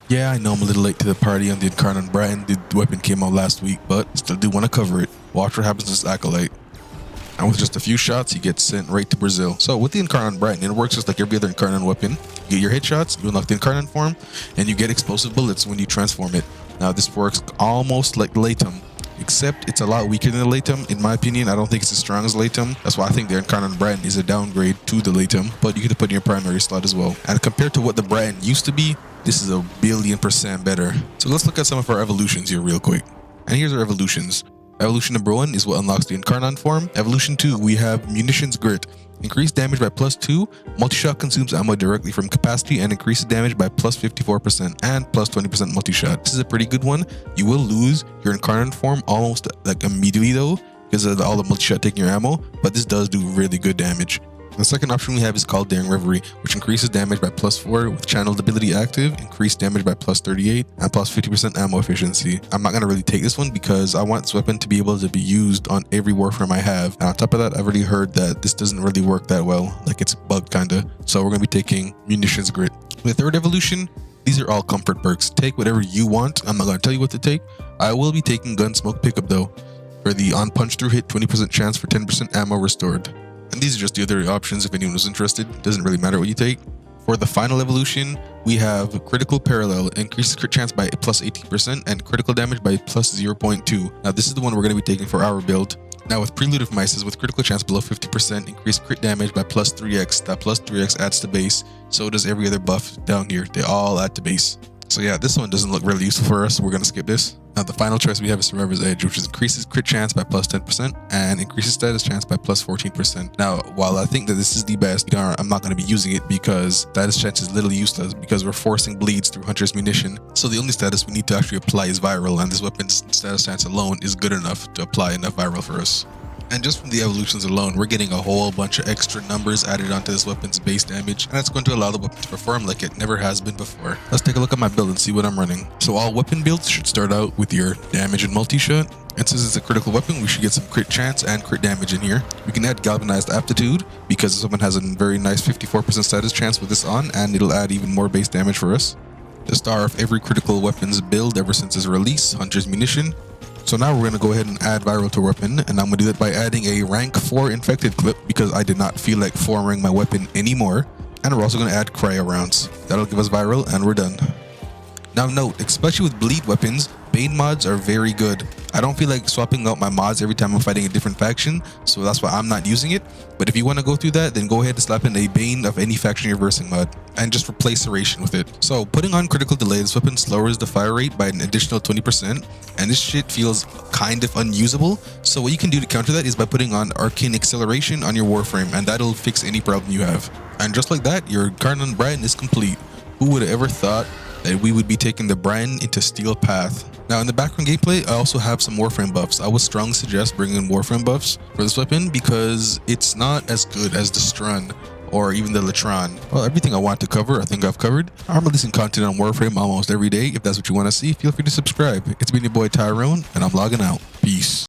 Yeah, I know I'm a little late to the party on the Incarnon Braton. The weapon came out last week, but still do want to cover it. Watch what happens to this Acolyte. And with just a few shots, he gets sent right to Brazil. So with the Incarnon Braton, it works just like every other Incarnon weapon. You get your headshots, you unlock the Incarnon form, and you get explosive bullets when you transform it. Now this works almost like Laetum, except it's a lot weaker than the Laetum. In my opinion, I don't think it's as strong as Laetum. That's why I think the Incarnon Braton is a downgrade to the Laetum, but you could put in your primary slot as well. And compared to what the Braton used to be, this is a billion% better. So let's look at some of our evolutions here real quick. And here's our evolutions. Evolution number 1 is what unlocks the Incarnon form. Evolution 2, we have Munitions Grit. Increased damage by +2, multi-shot consumes ammo directly from capacity and increases damage by +54% and +20% multi-shot. This is a pretty good one. You will lose your Incarnon form almost like immediately though, because of all the multi-shot taking your ammo, but this does do really good damage. The second option we have is called Daring Reverie, which increases damage by +4 with channeled ability active, increased damage by +38, and +50% ammo efficiency. I'm not going to really take this one because I want this weapon to be able to be used on every Warframe I have. And on top of that, I've already heard that this doesn't really work that well, like it's bugged kinda. So we're going to be taking Munitions Grit. The third evolution, these are all comfort perks. Take whatever you want. I'm not going to tell you what to take. I will be taking Gunsmoke Pickup though. For the on punch through hit, 20% chance for 10% ammo restored. And these are just the other options if anyone was interested. Doesn't really matter what you take. For the final evolution, we have Critical Parallel. Increases crit chance by +18% and critical damage by +0.2. Now this is the one we're going to be taking for our build. Now with Prelude of Mices, with critical chance below 50%, increased crit damage by +3x. That +3x adds to base. So does every other buff down here. They all add to base. So yeah, this one doesn't look really useful for us, so we're going to skip this. Now the final choice we have is Survivor's Edge, which increases crit chance by +10% and increases status chance by +14%. Now, while I think that this is the best, I'm not going to be using it because status chance is literally useless because we're forcing bleeds through Hunter's Munition. So the only status we need to actually apply is Viral, and this weapon's status chance alone is good enough to apply enough Viral for us. And just from the evolutions alone, we're getting a whole bunch of extra numbers added onto this weapon's base damage, and that's going to allow the weapon to perform like it never has been before. Let's take a look at my build and see what I'm running. So all weapon builds should start out with your damage and multi-shot. And since it's a critical weapon, we should get some crit chance and crit damage in here. We can add Galvanized Aptitude because this weapon has a very nice 54% status chance with this on, and it'll add even more base damage for us. The star of every critical weapons build ever since its release, Hunter's Munition. So now we're going to go ahead and add Viral to weapon, and I'm going to do that by adding a rank 4 infected clip because I did not feel like 4ring my weapon anymore. And we're also going to add cryo rounds. That'll give us Viral and we're done. Now note, especially with bleed weapons, Bane mods are very good. I don't feel like swapping out my mods every time I'm fighting a different faction, so that's why I'm not using it. But if you want to go through that, then go ahead and slap in a Bane of any faction you're versing mod and just replace Serration with it. So putting on critical delay, this weapon lowers the fire rate by an additional 20%, and this shit feels kind of unusable. So what you can do to counter that is by putting on Arcane Acceleration on your Warframe, and that'll fix any problem you have. And just like that, your Incarnon Braton is complete. Who would have ever thought that we would be taking the Braton into Steel Path? Now in the background gameplay, I also have some Warframe buffs. I would strongly suggest bringing in Warframe buffs for this weapon because it's not as good as the Strun or even the Latron. Well, everything I want to cover, I think I've covered. I'm releasing content on Warframe almost every day. If that's what you want to see, feel free to subscribe. It's been your boy Tyrone, and I'm logging out. Peace.